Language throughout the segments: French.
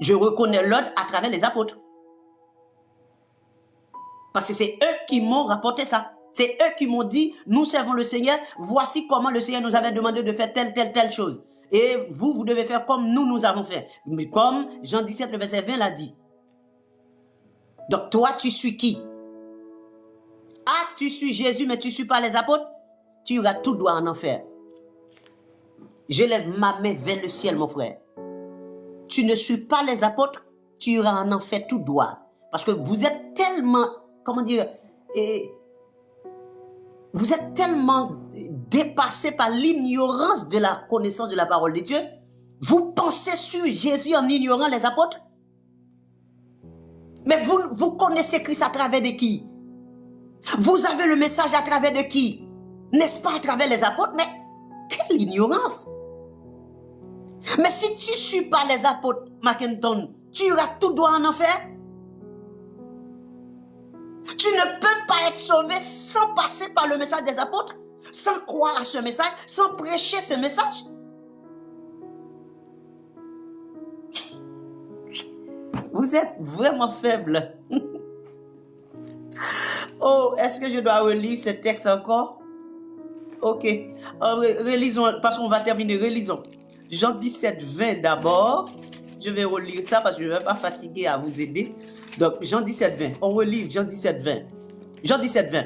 Je reconnais l'ordre à travers les apôtres. Parce que c'est eux qui m'ont rapporté ça. C'est eux qui m'ont dit, nous servons le Seigneur, voici comment le Seigneur nous avait demandé de faire telle chose. Et vous, vous devez faire comme nous avons fait. Comme Jean 17, le verset 20 l'a dit. Donc toi, tu suis qui? Ah, tu suis Jésus, mais tu ne suis pas les apôtres? Tu iras tout droit en enfer. Je lève ma main vers le ciel, mon frère. Tu ne suis pas les apôtres, tu iras en enfer tout droit. Parce que vous êtes tellement, comment dire, vous êtes tellement dépassé par l'ignorance de la connaissance de la parole de Dieu. Vous pensez sur Jésus en ignorant les apôtres? Mais vous connaissez Christ à travers de qui? Vous avez le message à travers de qui? N'est-ce pas à travers les apôtres? Mais quelle ignorance! Mais si tu ne suis pas les apôtres, Mackinton, tu iras tout droit en enfer. Tu ne peux pas être sauvé sans passer par le message des apôtres, sans croire à ce message, sans prêcher ce message. Vous êtes vraiment faible. Oh, est-ce que je dois relire ce texte encore? Ok. Relisons, parce qu'on va terminer. Relisons. Jean 17, 20 d'abord. Je vais relire ça parce que je ne vais pas fatiguer à vous aider. Donc, Jean 17, 20. On relit Jean 17, 20. Jean 17, 20.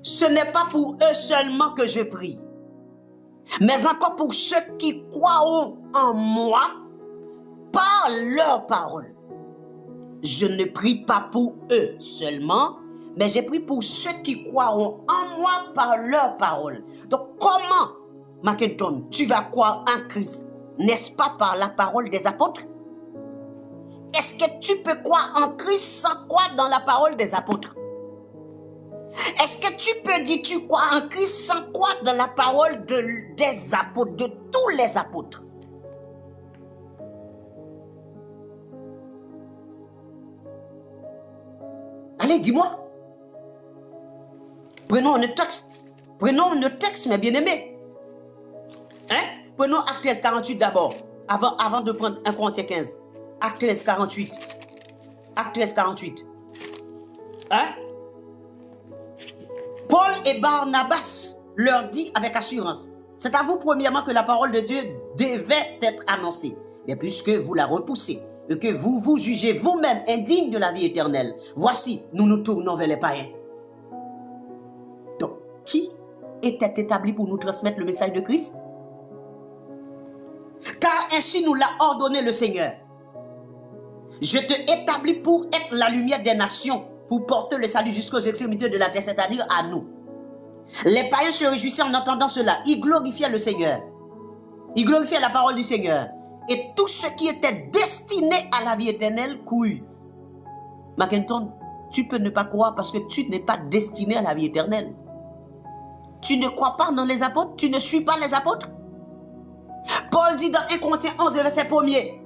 Ce n'est pas pour eux seulement que je prie, mais encore pour ceux qui croiront en moi par leur parole. Je ne prie pas pour eux seulement, mais j'ai pris pour ceux qui croiront en moi par leur parole. Donc, comment, Mackinton, tu vas croire en Christ? N'est-ce pas par la parole des apôtres? Est-ce que tu peux croire en Christ sans croire dans la parole des apôtres? Est-ce que tu peux dire tu crois en Christ sans croire dans la parole des apôtres, de tous les apôtres? Allez, dis-moi. Prenons un texte. Prenons un texte, mes bien-aimés. Hein? Prenons Acte 13, 48 d'abord, avant de prendre 1 Corinthiens 15. Acte 13, 48. Acte 13, 48. Hein? Paul et Barnabas leur dit avec assurance, c'est à vous premièrement que la parole de Dieu devait être annoncée. Mais puisque vous la repoussez et que vous vous jugez vous-même indigne de la vie éternelle, voici, nous nous tournons vers les païens. Donc, qui était établi pour nous transmettre le message de Christ? Car ainsi nous l'a ordonné le Seigneur. Je te établis pour être la lumière des nations, pour porter le salut jusqu'aux extrémités de la terre, c'est-à-dire à nous. Les païens se réjouissaient en entendant cela. Ils glorifiaient le Seigneur. Ils glorifiaient la parole du Seigneur. Et tout ce qui était destiné à la vie éternelle courut. Mackinton, tu peux ne pas croire parce que tu n'es pas destiné à la vie éternelle. Tu ne crois pas dans les apôtres? Tu ne suis pas les apôtres? Paul dit dans 1 Corinthiens 11, verset 1er.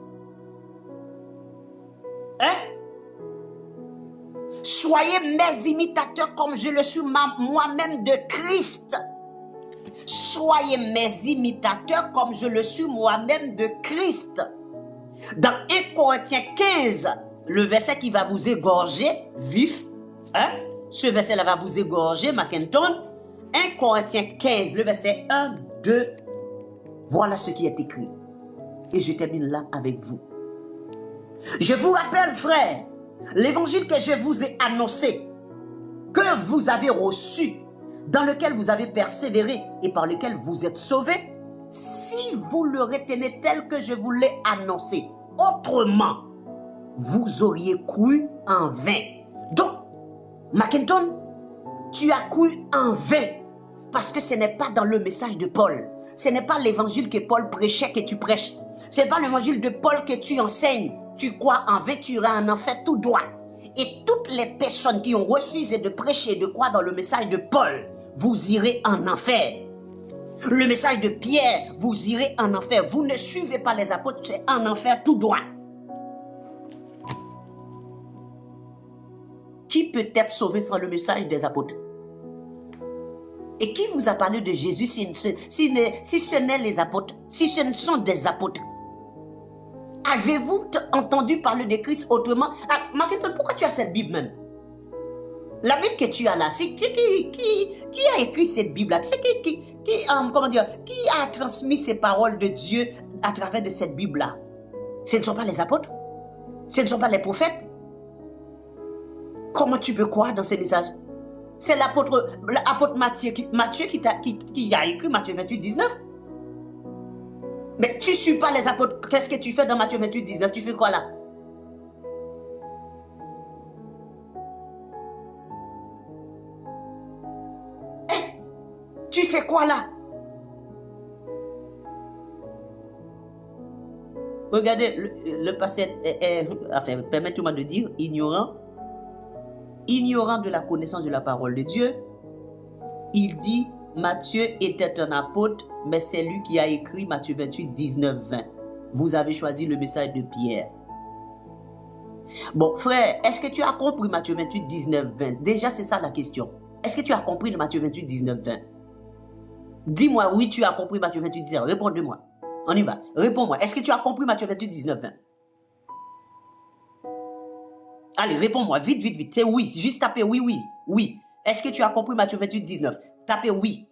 Hein? Soyez mes imitateurs comme je le suis moi-même de Christ. Soyez mes imitateurs comme je le suis moi-même de Christ. Dans 1 Corinthiens 15, le verset qui va vous égorger, vif, hein? Ce verset-là va vous égorger, Mackinton. 1 Corinthiens 15, le verset 1, 2. Voilà ce qui est écrit. Et je termine là avec vous. Je vous rappelle, frères, l'évangile que je vous ai annoncé, que vous avez reçu, dans lequel vous avez persévéré et par lequel vous êtes sauvés, si vous le retenez tel que je vous l'ai annoncé, autrement, vous auriez cru en vain. Donc, Mackinton, tu as cru en vain parce que ce n'est pas dans le message de Paul. Ce n'est pas l'évangile que Paul prêchait que tu prêches. Ce n'est pas l'évangile de Paul que tu enseignes. Tu crois en vain, tu iras en enfer tout droit. Et toutes les personnes qui ont refusé de prêcher, de croire dans le message de Paul, vous irez en enfer. Le message de Pierre, vous irez en enfer. Vous ne suivez pas les apôtres, c'est en enfer tout droit. Qui peut être sauvé sans le message des apôtres? Et qui vous a parlé de Jésus si ce n'est les apôtres, si ce ne sont des apôtres? Avez-vous entendu parler de Christ autrement? Ah, Marketon, pourquoi tu as cette Bible même? La Bible que tu as là, c'est qui a écrit cette Bible-là? C'est comment dire, qui a transmis ces paroles de Dieu à travers de cette Bible-là? Ce ne sont pas les apôtres? Ce ne sont pas les prophètes? Comment tu peux croire dans ces messages? C'est l'apôtre Matthieu qui a écrit Matthieu 28, 19. Mais tu ne suis pas les apôtres. Qu'est-ce que tu fais dans Matthieu 28, 19? Tu fais quoi là? Tu fais quoi là? Regardez, le passé est, enfin, permettez-moi de dire, ignorant de la connaissance de la parole de Dieu. Il dit, Matthieu était un apôtre, mais c'est lui qui a écrit Matthieu 28, 19, 20. Vous avez choisi le message de Pierre. Bon, frère, est-ce que tu as compris Matthieu 28, 19, 20? Déjà, c'est ça la question. Est-ce que tu as compris le Matthieu 28, 19, 20? Dis-moi, oui, tu as compris Matthieu 28, 19. Réponds-moi. On y va. Réponds-moi. Est-ce que tu as compris Matthieu 28, 19, 20? Allez, réponds-moi. Vite, vite, vite. C'est oui. Juste taper oui, oui. Oui. Est-ce que tu as compris Matthieu 28, 19? Tapez oui.